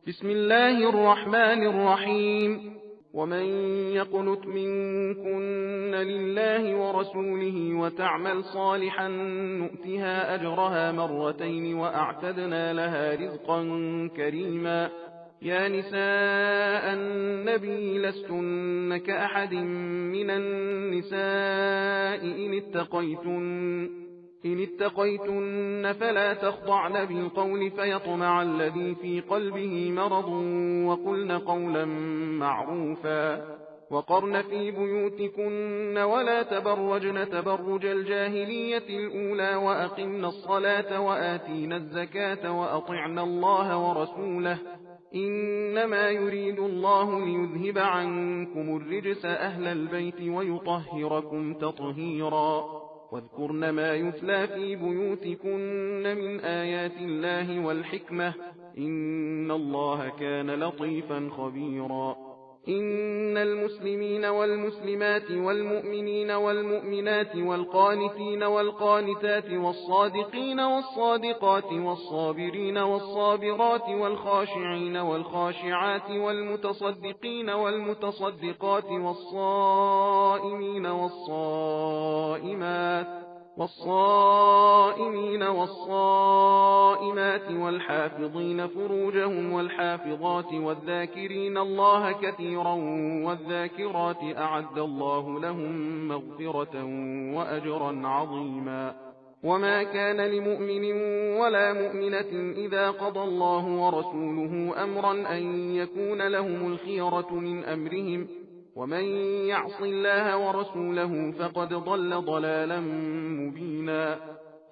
بسم الله الرحمن الرحيم. ومن يقنت منكن لله ورسوله وتعمل صالحا نؤتها أجرها مرتين وأعتدنا لها رزقا كريما. يا نساء النبي لستن كأحد من النساء إن اتقيتن فلا تخضعن بالقول فيطمع الذي في قلبه مرض وقلن قولا معروفا. وقرن في بيوتكن ولا تبرجن تبرج الجاهلية الأولى وأقمن الصلاة وآتينا الزكاة وأطعن الله ورسوله إنما يريد الله ليذهب عنكم الرجس أهل البيت ويطهركم تطهيرا. واذكرن ما يتلى في بيوتكن من آيات الله والحكمة إن الله كان لطيفا خبيرا. إن المسلمين والمسلمات والمؤمنين والمؤمنات والقانتين والقانتات والصادقين والصادقات والصابرين والصابرات والخاشعين والخاشعات والمتصدقين والمتصدقات والصائمين والصائمات والحافظين فروجهم والحافظات والذاكرين الله كثيرا والذاكرات أعد الله لهم مغفرة وأجرا عظيما. وما كان لمؤمن ولا مؤمنة إذا قضى الله ورسوله أمرا أن يكون لهم الخيرة من أمرهم ومن يعص الله ورسوله فقد ضل ضلالا مبينا.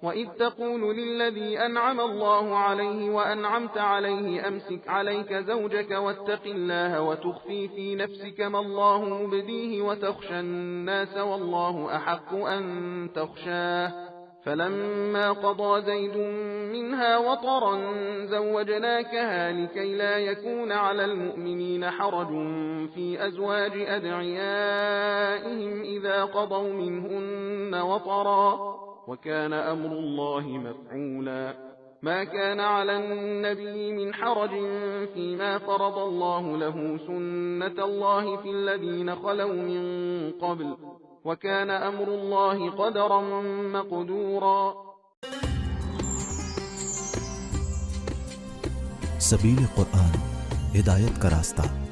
وإذ تقول للذي أنعم الله عليه وأنعمت عليه أمسك عليك زوجك واتق الله وتخفي في نفسك ما الله مبديه وتخشى الناس والله أحق أن تخشاه فلما قضى زيد منها وطرا زوجناكها لكي لا يكون على المؤمنين حرج في أزواج أدعيائهم إذا قضوا منهن وطرا وكان أمر الله مفعولا. ما كان على النبي من حرج فيما فرض الله له سنة الله في الذين خلوا من قبل وكان أمر الله قدرا مقدورا. सबील कुरान हिदायत का रास्ता।